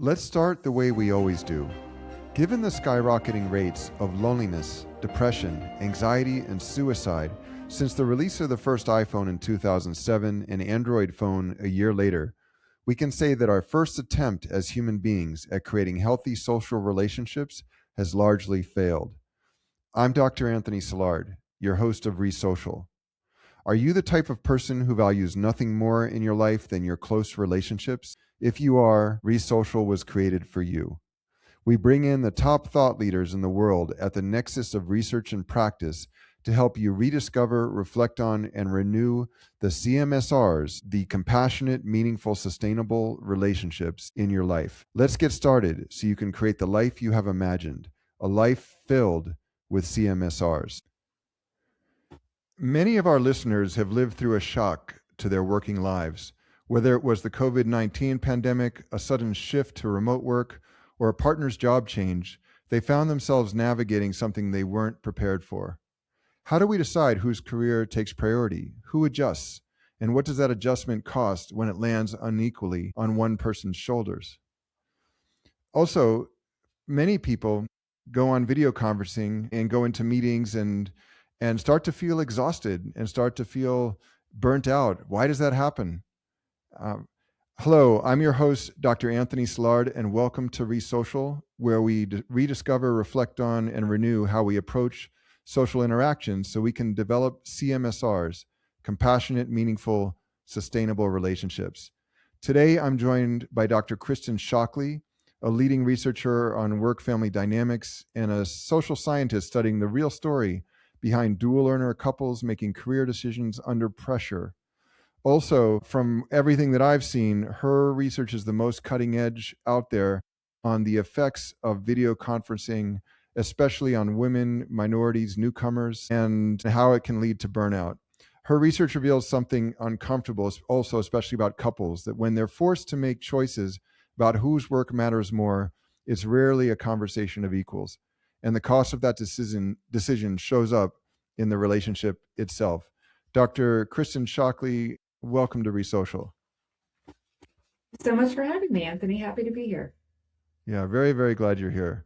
Let's start the way we always do. Given the skyrocketing rates of loneliness, depression, anxiety, and suicide since the release of the first iPhone in 2007 and Android phone a year later, we can say that our first attempt as human beings at creating healthy social relationships has largely failed. I'm Dr. Anthony Silard, your host of ReSocial. Are you the type of person who values nothing more in your life than your close relationships? If you are, ReSocial was created for you. We bring in the top thought leaders in the world at the nexus of research and practice to help you rediscover, reflect on, and renew the CMSRs, the compassionate, meaningful, sustainable relationships in your life. Let's get started so you can create the life you have imagined, a life filled with CMSRs. Many of our listeners have lived through a shock to their working lives, whether it was the COVID-19 pandemic, a sudden shift to remote work, or a partner's job change. They found themselves navigating something they weren't prepared for. How do we decide whose career takes priority, who adjusts, and what does that adjustment cost when it lands unequally on one person's shoulders? Also, many people go on video conferencing and go into meetings and start to feel exhausted and start to feel burnt out. Why does that happen? Um, Hello, I'm your host, Dr. Anthony Silard, and welcome to ReSocial, where we rediscover, reflect on, and renew how we approach social interactions so we can develop CMSRs, compassionate, meaningful, sustainable relationships. Today, I'm joined by Dr. Kristen Shockley, a leading researcher on work-family dynamics and a social scientist studying the real story behind dual earner couples making career decisions under pressure. Also, from everything that I've seen, her research is the most cutting edge out there on the effects of video conferencing, especially on women, minorities, newcomers, and how it can lead to burnout. Her research reveals something uncomfortable, also, especially about couples, that when they're forced to make choices about whose work matters more, it's rarely a conversation of equals. And the cost of that decision shows up in the relationship itself. Dr. Kristen Shockley, welcome to ReSocial. So much for having me, Anthony. Happy to be here. Yeah, very, very glad you're here.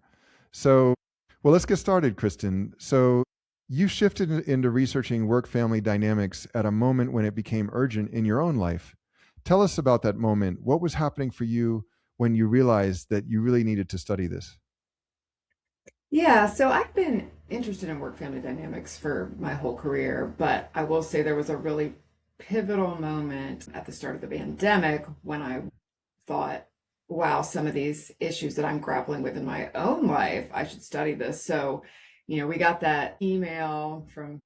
So, well, let's get started, Kristen. So, you shifted into researching work-family dynamics at a moment when it became urgent in your own life. Tell us about that moment. What was happening for you when you realized that you really needed to study this? Yeah, so I've been interested in work family dynamics for my whole career, but I will say there was a really pivotal moment at the start of the pandemic when I thought, wow, some of these issues that I'm grappling with in my own life, I should study this. So, we got that email from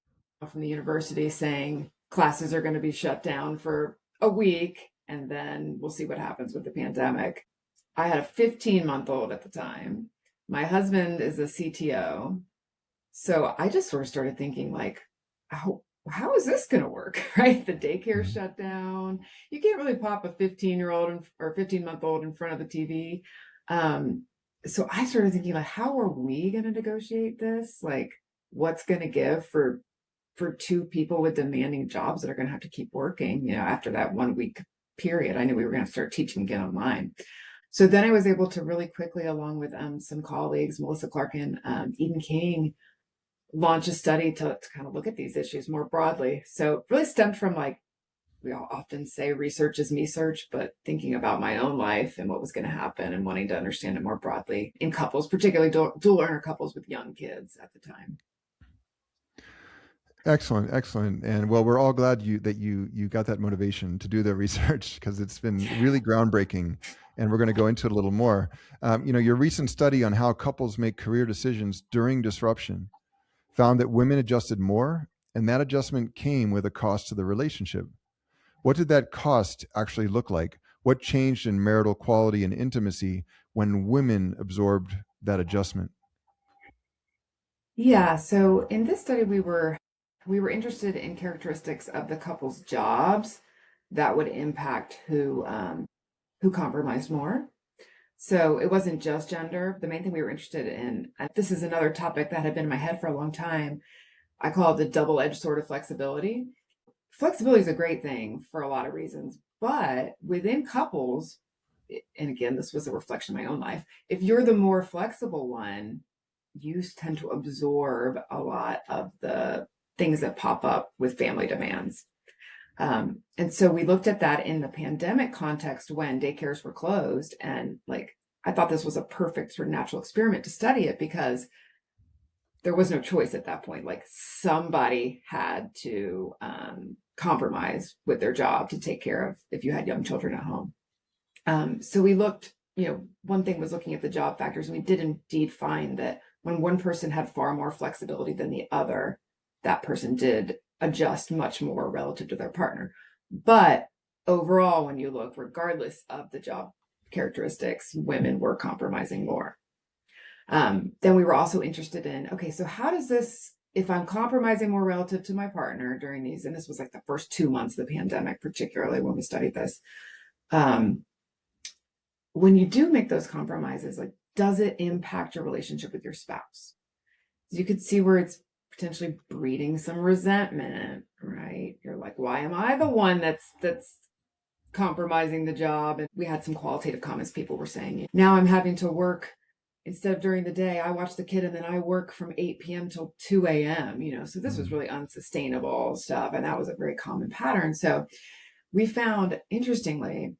the university saying classes are going to be shut down for a week and then we'll see what happens with the pandemic. I had a 15-month-old at the time. My husband is a CTO. So I just sort of started thinking like, how is this going to work? Right? The daycare Mhm. shut down. You can't really pop a 15-year-old or 15-month-old in front of the TV. Um, so I started thinking like, how are we going to negotiate this? Like, what's going to give for two people with demanding jobs that are going to have to keep working, after that 1 week period? I knew we were going to start teaching again online. So then I was able to really quickly, along with some colleagues, Melissa Clark and Eden King, launch a study to kind of look at these issues more broadly. So it really stemmed from, like, we all often say research is me search, but thinking about my own life and what was going to happen and wanting to understand it more broadly in couples, particularly dual earner couples with young kids at the time. Excellent, excellent. And well, we're all glad you got that motivation to do the research because it's been really groundbreaking. And we're going to go into it a little more. Your recent study on how couples make career decisions during disruption found that women adjusted more, and that adjustment came with a cost to the relationship. What did that cost actually look like? What changed in marital quality and intimacy when women absorbed that adjustment? Yeah, so in this study we were interested in characteristics of the couple's jobs that would impact who compromised more. So it wasn't just gender. The main thing we were interested in, and this is another topic that had been in my head for a long time. I call it the double-edged sword of flexibility. Flexibility is a great thing for a lot of reasons, but within couples, and again, this was a reflection of my own life. If you're the more flexible one, you tend to absorb a lot of the things that pop up with family demands. And so we looked at that in the pandemic context when daycares were closed. And like, I thought this was a perfect sort of natural experiment to study it because there was no choice at that point. Like somebody had to compromise with their job to take care of if you had young children at home. So we looked, one thing was looking at the job factors, and we did indeed find that when one person had far more flexibility than the other, that person did adjust much more relative to their partner. But overall, when you look, regardless of the job characteristics, women were compromising more. Then we were also interested in, okay, so how does this, if I'm compromising more relative to my partner during these, and this was like the first 2 months of the pandemic, particularly when we studied this, when you do make those compromises, like, does it impact your relationship with your spouse? You could see where it's potentially breeding some resentment, right? You're like, why am I the one that's compromising the job? And we had some qualitative comments people were saying, now I'm having to work instead of during the day, I watch the kid and then I work from 8 p.m. till 2 a.m., so this was really unsustainable stuff. And that was a very common pattern. So we found, interestingly,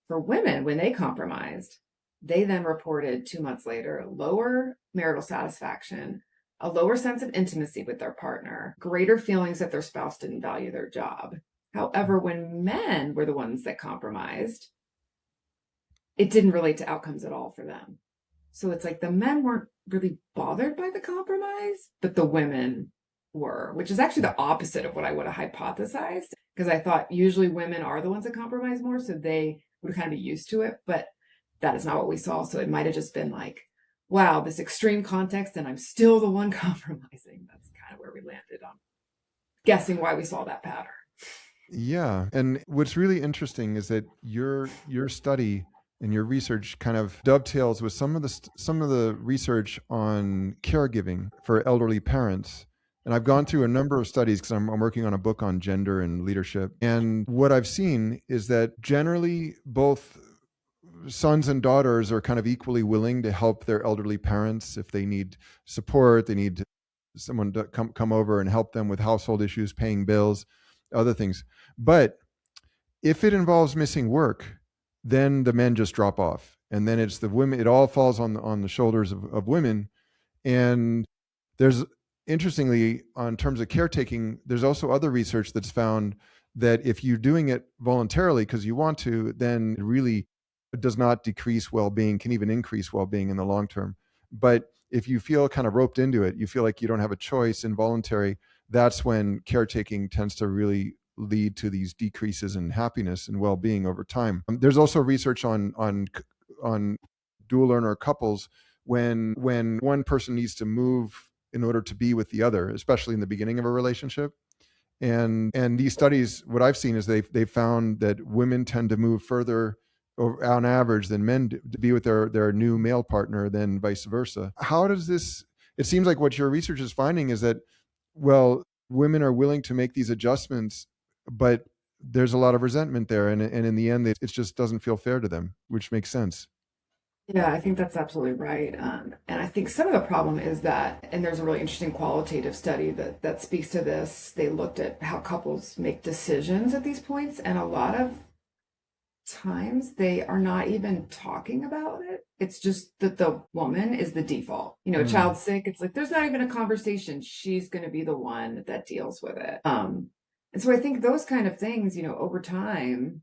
for women, when they compromised, they then reported 2 months later lower marital satisfaction, a lower sense of intimacy with their partner, greater feelings that their spouse didn't value their job. However, when men were the ones that compromised, it didn't relate to outcomes at all for them. So it's like the men weren't really bothered by the compromise, but the women were, which is actually the opposite of what I would have hypothesized, because I thought usually women are the ones that compromise more, so they would kind of be used to it, but that is not what we saw. So it might have just been like, wow, this extreme context, and I'm still the one compromising. That's kind of where we landed on guessing why we saw that pattern. Yeah. And what's really interesting is that your study and your research kind of dovetails with some of the research on caregiving for elderly parents. And I've gone through a number of studies because I'm working on a book on gender and leadership. And what I've seen is that generally both sons and daughters are kind of equally willing to help their elderly parents if they need support, they need someone to come over and help them with household issues, paying bills, other things. But if it involves missing work, then the men just drop off, and then it's the women. It all falls on the shoulders of women. And there's, interestingly, on terms of caretaking, there's also other research that's found that if you're doing it voluntarily because you want to, then it really does not decrease well-being, can even increase well-being in the long term. But if you feel kind of roped into it, you feel like you don't have a choice, involuntary, that's when caretaking tends to really lead to these decreases in happiness and well-being over time. There's also research on dual learner couples when one person needs to move in order to be with the other, especially in the beginning of a relationship. And these studies, what I've seen is they found that women tend to move further on average than men do, to be with their new male partner than vice versa. How does this, it seems like what your research is finding is that, well, women are willing to make these adjustments, but there's a lot of resentment there. And in the end, it just doesn't feel fair to them, which makes sense. Yeah, I think that's absolutely right. And I think some of the problem is that, and there's a really interesting qualitative study that speaks to this. They looked at how couples make decisions at these points, and a lot of times they are not even talking about it. It's just that the woman is the default. A child's sick. It's like there's not even a conversation. She's going to be the one that deals with it. And so I think those kind of things, over time,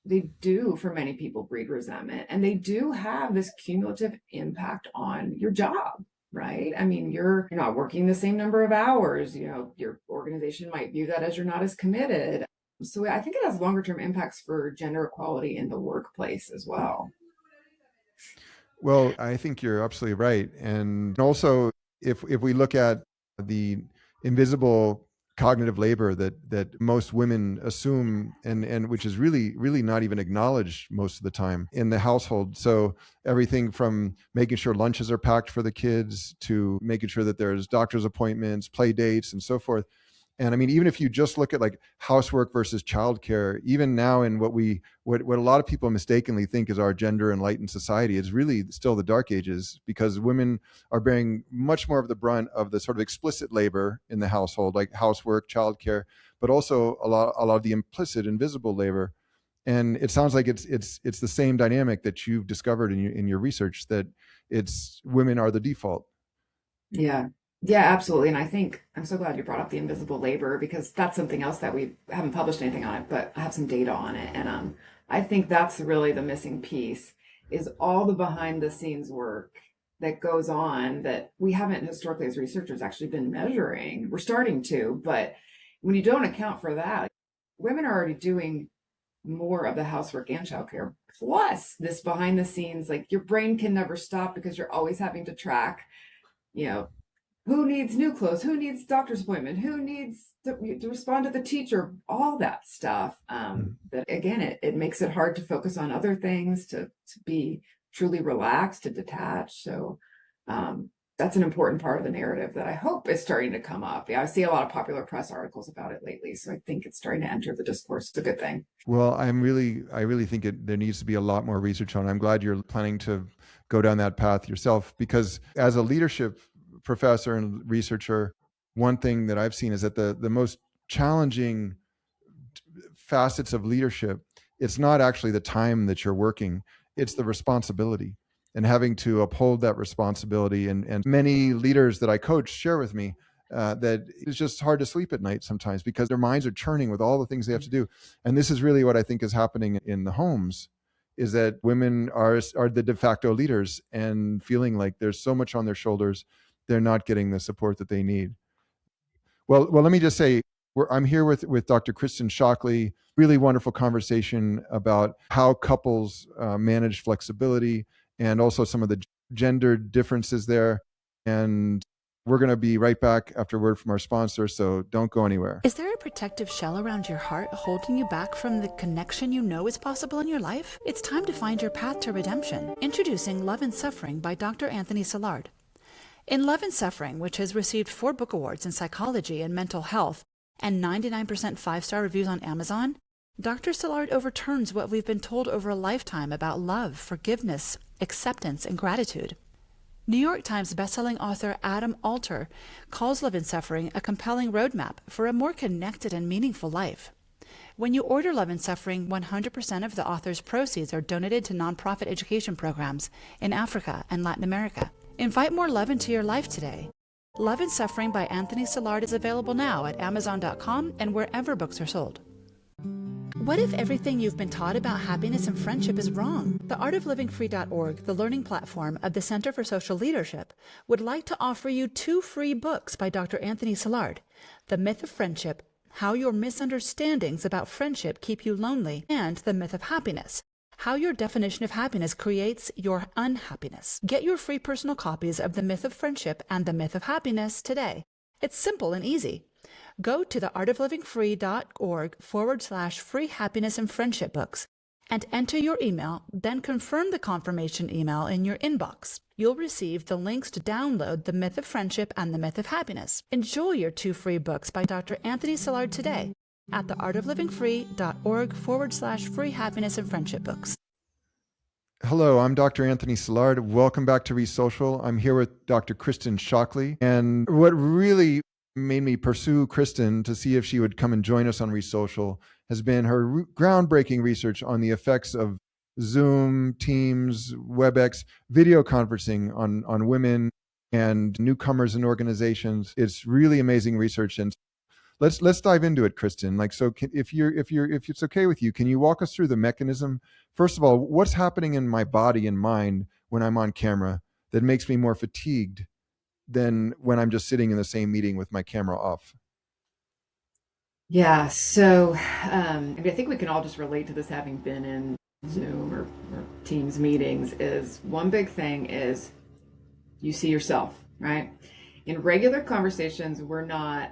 they do for many people breed resentment, and they do have this cumulative impact on your job, right? I mean, you're not working the same number of hours. Your organization might view that as you're not as committed. So I think it has longer term impacts for gender equality in the workplace as well. Well, I think you're absolutely right. And also, if we look at the invisible cognitive labor that most women assume, and which is really not even acknowledged most of the time in the household. So everything from making sure lunches are packed for the kids to making sure that there's doctor's appointments, play dates, and so forth. And I mean, even if you just look at like housework versus childcare, even now in what a lot of people mistakenly think is our gender enlightened society, is really still the dark ages, because women are bearing much more of the brunt of the sort of explicit labor in the household, like housework, childcare, but also a lot of the implicit, invisible labor. And it sounds like it's the same dynamic that you've discovered in your research, that it's women are the default. Yeah. Yeah, absolutely. And I think I'm so glad you brought up the invisible labor, because that's something else that we haven't published anything on it, but I have some data on it. And I think that's really the missing piece, is all the behind the scenes work that goes on that we haven't historically as researchers actually been measuring. We're starting to, but when you don't account for that, women are already doing more of the housework and childcare, plus this behind the scenes, like your brain can never stop because you're always having to track, you know, who needs new clothes, who needs doctor's appointment, who needs to respond to the teacher, all that stuff. That again, it makes it hard to focus on other things, to be truly relaxed, to detach. So that's an important part of the narrative that I hope is starting to come up. Yeah, I see a lot of popular press articles about it lately, so I think it's starting to enter the discourse. It's a good thing. Well, I really think there needs to be a lot more research on it. I'm glad you're planning to go down that path yourself, because as a leadership professor and researcher, one thing that I've seen is that the most challenging facets of leadership, it's not actually the time that you're working, it's the responsibility, and having to uphold that responsibility. And many leaders that I coach share with me that it's just hard to sleep at night sometimes, because their minds are churning with all the things they have to do. And this is really what I think is happening in the homes, is that women are the de facto leaders, and feeling like there's so much on their shoulders, they're not getting the support that they need. Well, let me just say, I'm here with Dr. Kristen Shockley. Really wonderful conversation about how couples manage flexibility, and also some of the gender differences there. And we're going to be right back after a word from our sponsor, so don't go anywhere. Is there a protective shell around your heart holding you back from the connection you know is possible in your life? It's time to find your path to redemption. Introducing Love and Suffering by Dr. Anthony Silard. In Love and Suffering, which has received 4 book awards in psychology and mental health and 99% 5-star reviews on Amazon, Dr. Silard overturns what we've been told over a lifetime about love, forgiveness, acceptance, and gratitude. New York Times bestselling author Adam Alter calls Love and Suffering a compelling roadmap for a more connected and meaningful life. When you order Love and Suffering, 100% of the author's proceeds are donated to nonprofit education programs in Africa and Latin America. Invite more love into your life today. Love and Suffering by Anthony Silard is available now at Amazon.com and wherever books are sold. What if everything you've been taught about happiness and friendship is wrong? The artoflivingfree.org, the learning platform of the Center for Social Leadership, would like to offer you 2 free books by Dr. Anthony Silard: The Myth of Friendship, How Your Misunderstandings About Friendship Keep You Lonely, and The Myth of Happiness, How Your Definition of Happiness Creates Your Unhappiness. Get your free personal copies of The Myth of Friendship and The Myth of Happiness today. It's simple and easy. Go to theartoflivingfree.org/free happiness and friendship books and enter your email, then confirm the confirmation email in your inbox. You'll receive the links to download The Myth of Friendship and The Myth of Happiness. Enjoy your 2 free books by Dr. Anthony Silard today at theartoflivingfree.org/free happiness and friendship books. Hello, I'm Dr. Anthony Silard. Welcome back to ReSocial. I'm here with Dr. Kristen Shockley. And what really made me pursue Kristen to see if she would come and join us on ReSocial has been her groundbreaking research on the effects of Zoom, Teams, WebEx, video conferencing on women and newcomers in organizations. It's really amazing research, and let's dive into it, Kristen. Like, so if it's okay with you, can you walk us through the mechanism? First of all, what's happening in my body and mind when I'm on camera that makes me more fatigued than when I'm just sitting in the same meeting with my camera off? Yeah, so I mean, I think we can all just relate to this, having been in Zoom or Teams meetings. Is one big thing is you see yourself, right? In regular conversations, we're not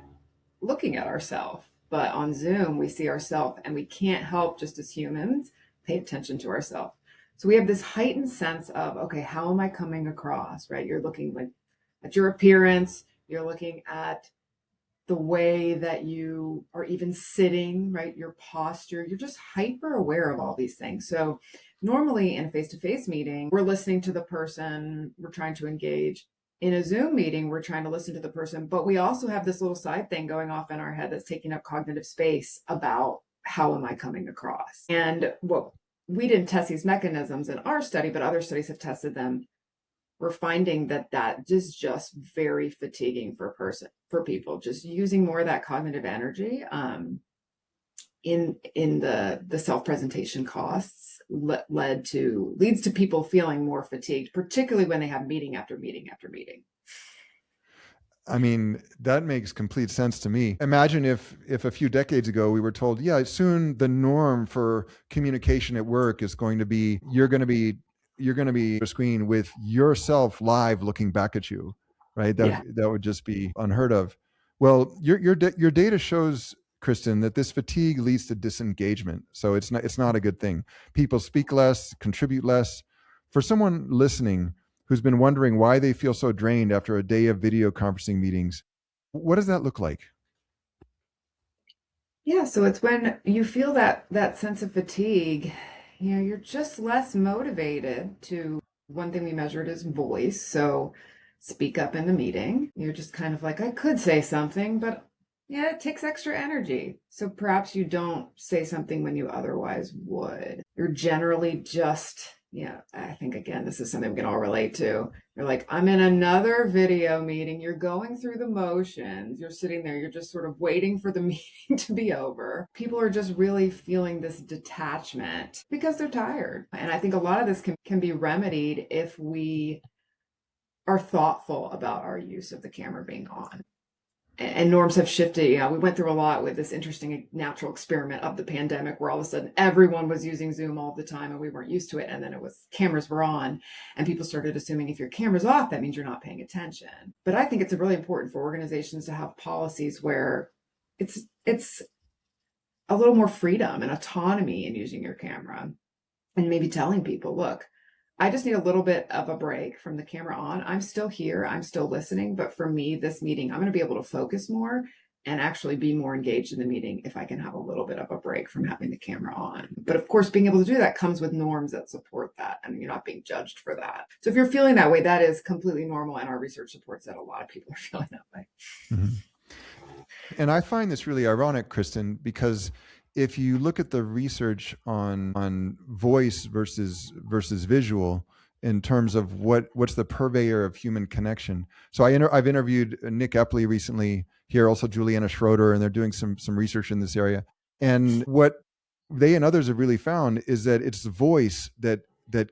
looking at ourselves, but on Zoom, we see ourselves, and we can't help, just as humans, pay attention to ourselves. So we have this heightened sense of, okay, how am I coming across, right? You're looking like at your appearance, you're looking at the way that you are even sitting, right? Your posture, you're just hyper aware of all these things. So normally in a face-to-face meeting, we're listening to the person, we're trying to engage. In a Zoom meeting, we're trying to listen to the person, but we also have this little side thing going off in our head that's taking up cognitive space about how am I coming across? And what we didn't test these mechanisms in our study, but other studies have tested them. We're finding that is just very fatiguing for people, just using more of that cognitive energy in the self-presentation costs leads to people feeling more fatigued, particularly when they have meeting after meeting after meeting. I mean, that makes complete sense to me. Imagine if a few decades ago we were told, yeah, soon the norm for communication at work is going to be you're going to be a screen with yourself live looking back at you, right? That would just be unheard of. Well, your data shows, Kristen, that this fatigue leads to disengagement. So it's not a good thing. People speak less, contribute less. For someone listening who's been wondering why they feel so drained after a day of video conferencing meetings, what does that look like? Yeah, so it's when you feel that sense of fatigue, you're just less motivated to, one thing we measured is voice. So speak up in the meeting. You're just kind of like, I could say something, but yeah, it takes extra energy. So perhaps you don't say something when you otherwise would. You're generally just, I think, again, this is something we can all relate to. You're like, I'm in another video meeting. You're going through the motions. You're sitting there. You're just sort of waiting for the meeting to be over. People are just really feeling this detachment because they're tired. And I think a lot of this can be remedied if we are thoughtful about our use of the camera being on. And norms have shifted. We went through a lot with this interesting natural experiment of the pandemic where all of a sudden everyone was using Zoom all the time and we weren't used to it. And then cameras were on and people started assuming if your camera's off, that means you're not paying attention. But I think it's really important for organizations to have policies where it's a little more freedom and autonomy in using your camera, and maybe telling people, look, I just need a little bit of a break from the camera on. I'm still here. I'm still listening. But for me, this meeting, I'm going to be able to focus more and actually be more engaged in the meeting if I can have a little bit of a break from having the camera on. But of course, being able to do that comes with norms that support that. And you're not being judged for that. So if you're feeling that way, that is completely normal. And our research supports that a lot of people are feeling that way. Mm-hmm. And I find this really ironic, Kristen, because if you look at the research on voice versus visual in terms of what's the purveyor of human connection. So I've interviewed Nick Epley recently here, also Juliana Schroeder, and they're doing some research in this area. And what they and others have really found is that it's voice that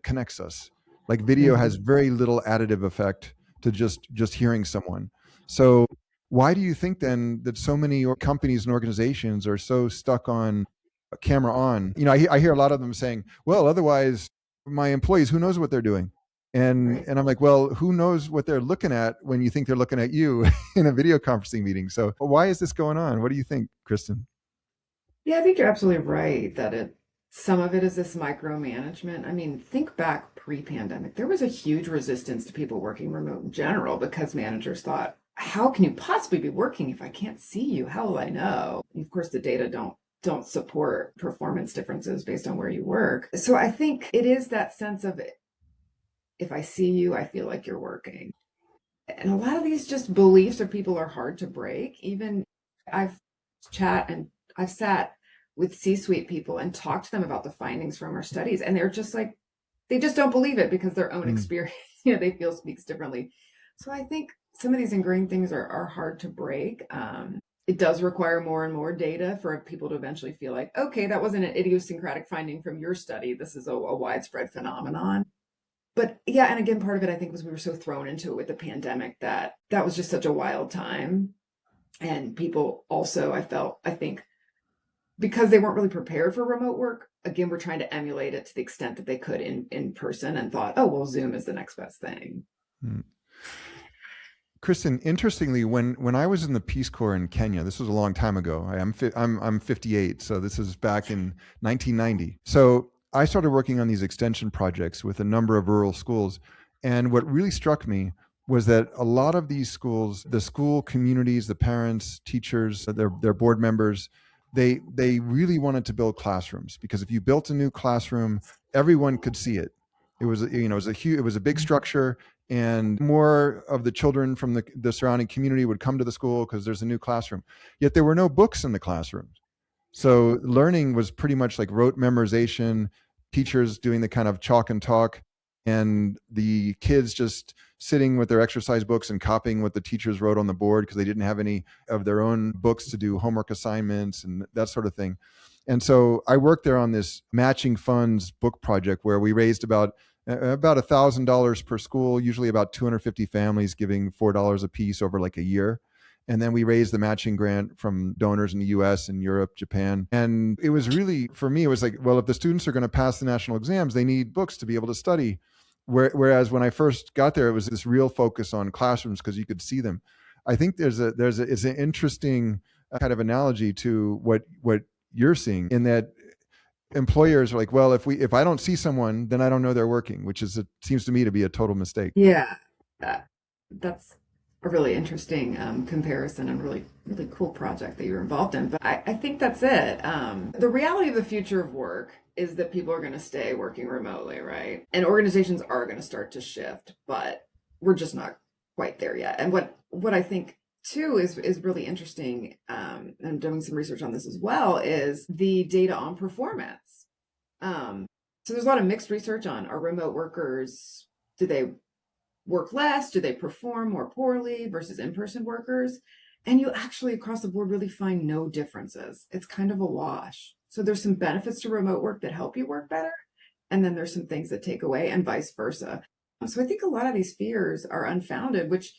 connects us. Like video has very little additive effect to just hearing someone. So why do you think then that so many companies and organizations are so stuck on camera on? I hear a lot of them saying, well, otherwise my employees, who knows what they're doing? And I'm like, well, who knows what they're looking at when you think they're looking at you in a video conferencing meeting? So why is this going on? What do you think, Kristen? Yeah, I think you're absolutely right that some of it is this micromanagement. I mean, think back pre-pandemic, there was a huge resistance to people working remote in general because managers thought, how can you possibly be working if I can't see you? How will I know? And of course, the data don't support performance differences based on where you work. So I think it is that sense of, if I see you, I feel like you're working. And a lot of these just beliefs of people are hard to break. Even I've sat with C-suite people and talked to them about the findings from our studies, and they're just like, they just don't believe it because their own experience, they feel speaks differently. So I think some of these ingrained things are hard to break. It does require more and more data for people to eventually feel like, okay, that wasn't an idiosyncratic finding from your study. This is a widespread phenomenon. But yeah, and again, part of it, I think, was we were so thrown into it with the pandemic that was just such a wild time. And people also, I think, because they weren't really prepared for remote work, again, we're trying to emulate it to the extent that they could in person and thought, oh, well, Zoom is the next best thing. Kristen, interestingly, when I was in the Peace Corps in Kenya, this was a long time ago. I'm 58, so this is back in 1990. So I started working on these extension projects with a number of rural schools, and what really struck me was that a lot of these schools, the school communities, the parents, teachers, their board members, they really wanted to build classrooms, because if you built a new classroom, everyone could see it. It was, you know, it was a big structure, and more of the children from the surrounding community would come to the school because there's a new classroom. Yet there were no books in the classroom. So learning was pretty much like rote memorization, teachers doing the kind of chalk and talk, and the kids just sitting with their exercise books and copying what the teachers wrote on the board because they didn't have any of their own books to do homework assignments and that sort of thing. And so I worked there on this matching funds book project where we raised about $1,000 per school, usually about 250 families giving $4 a piece over like a year. And then we raised the matching grant from donors in the US and Europe, Japan. And it was really, for me, it was like, well, if the students are going to pass the national exams, they need books to be able to study. Whereas when I first got there, it was this real focus on classrooms because you could see them. I think it's an interesting kind of analogy to what you're seeing, in that employers are like, well, if I don't see someone, then I don't know they're working, which seems to me to be a total mistake. Yeah, that's a really interesting comparison, and really, really cool project that you're involved in. But I think that's it. The reality of the future of work is that people are going to stay working remotely, right? And organizations are going to start to shift, but we're just not quite there yet. And what I think too is really interesting, and I'm doing some research on this as well, is the data on performance. So there's a lot of mixed research on, are remote workers, do they work less? Do they perform more poorly versus in-person workers? And you actually across the board really find no differences. It's kind of a wash. So there's some benefits to remote work that help you work better. And then there's some things that take away, and vice versa. So I think a lot of these fears are unfounded, which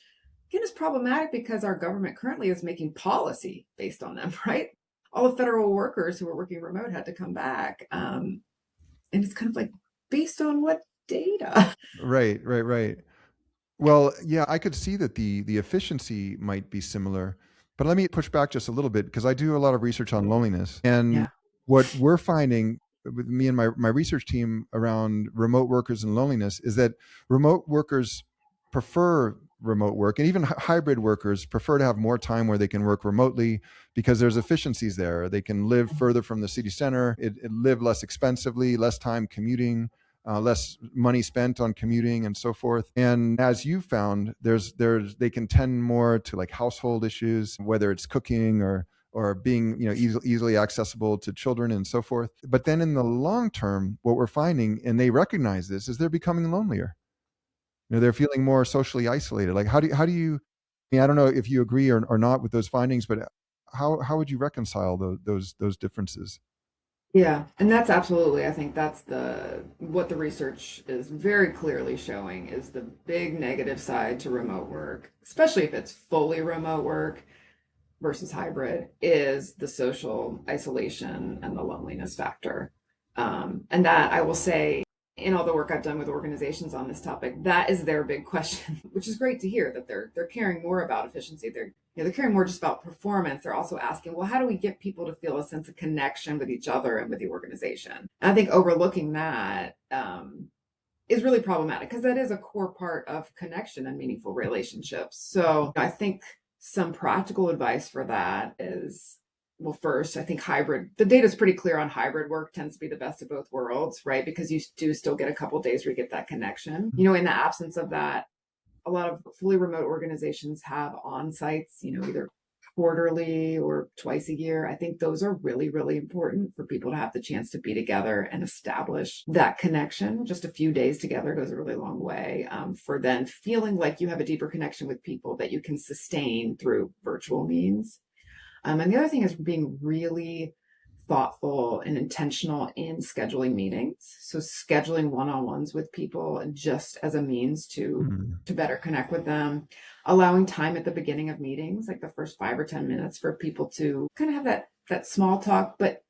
again is problematic because our government currently is making policy based on them, right? All the federal workers who are working remote had to come back. And it's kind of like, based on what data? Right. Well, yeah, I could see that the efficiency might be similar, but let me push back just a little bit, because I do a lot of research on loneliness. And Yeah. what we're finding with me and my research team around remote workers and loneliness is that remote workers prefer remote work, and even hybrid workers prefer to have more time where they can work remotely because there's efficiencies there. They can live further from the city center, it live less expensively, less time commuting, less money spent on commuting and so forth. And as you found, they can tend more to like household issues, whether it's cooking or being, you know, easily accessible to children and so forth. But then in the long term, what we're finding, and they recognize this, is they're becoming lonelier. You know, they're feeling more socially isolated. Like how do you, I mean, I don't know if you agree or not with those findings, but how would you reconcile those differences? Yeah, and that's absolutely, I think that's what the research is very clearly showing is the big negative side to remote work, especially if it's fully remote work versus hybrid, is the social isolation and the loneliness factor. And that, I will say, in all the work I've done with organizations on this topic, that is their big question, which is great to hear that they're caring more about efficiency. They're caring more just about performance. They're also asking, well, how do we get people to feel a sense of connection with each other and with the organization? And I think overlooking that is really problematic, because that is a core part of connection and meaningful relationships. So I think some practical advice for that is, well, first, I think the data is pretty clear on hybrid work tends to be the best of both worlds, right? Because you do still get a couple of days where you get that connection. You know, in the absence of that, a lot of fully remote organizations have on-sites, you know, either quarterly or twice a year. I think those are really, really important for people to have the chance to be together and establish that connection. Just a few days together goes a really long way for then feeling like you have a deeper connection with people that you can sustain through virtual means. And the other thing is being really thoughtful and intentional in scheduling meetings. So scheduling one-on-ones with people just as a means to better connect with them, allowing time at the beginning of meetings, like the first 5 or 10 minutes, for people to kind of have that small talk, but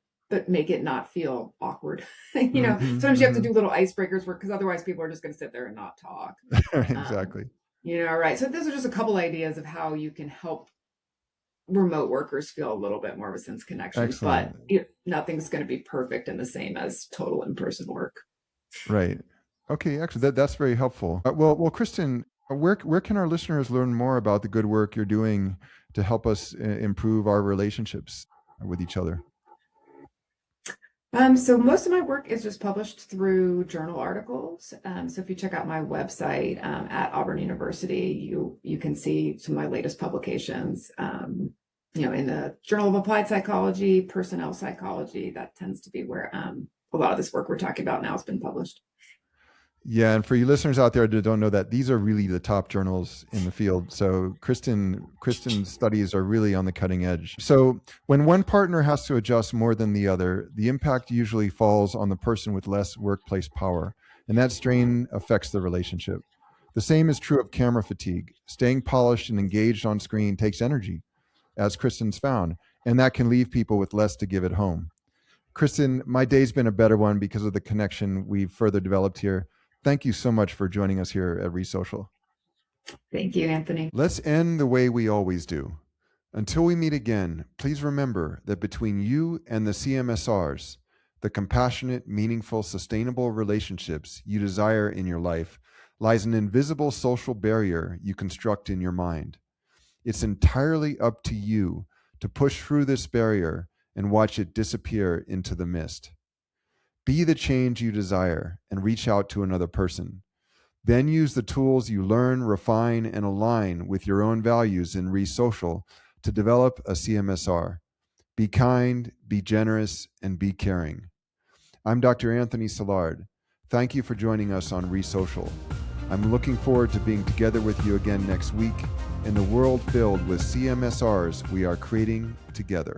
make it not feel awkward. You know, sometimes you have to do little icebreakers because otherwise people are just going to sit there and not talk. Exactly. You know, right. So those are just a couple ideas of how you can help remote workers feel a little bit more of a sense of connection. Excellent. But nothing's going to be perfect and the same as total in-person work. Right. Okay, actually, that's very helpful. Well, Kristen, Where can our listeners learn more about the good work you're doing to help us improve our relationships with each other? So most of my work is just published through journal articles. So if you check out my website at Auburn University, you can see some of my latest publications. In the Journal of Applied Psychology, Personnel Psychology. That tends to be where a lot of this work we're talking about now has been published. Yeah, and for you listeners out there that don't know that, these are really the top journals in the field. So Kristen's studies are really on the cutting edge. So when one partner has to adjust more than the other, the impact usually falls on the person with less workplace power, and that strain affects the relationship. The same is true of camera fatigue. Staying polished and engaged on screen takes energy, as Kristen's found, and that can leave people with less to give at home. Kristen, my day's been a better one because of the connection we've further developed here. Thank you so much for joining us here at ReSocial. Thank you, Anthony. Let's end the way we always do. Until we meet again, please remember that between you and the CMSRs, the compassionate, meaningful, sustainable relationships you desire in your life, lies an invisible social barrier you construct in your mind. It's entirely up to you to push through this barrier and watch it disappear into the mist. Be the change you desire and reach out to another person. Then use the tools you learn, refine, and align with your own values in ReSocial to develop a CMSR. Be kind, be generous, and be caring. I'm Dr. Anthony Silard. Thank you for joining us on ReSocial. I'm looking forward to being together with you again next week in the world filled with CMSRs we are creating together.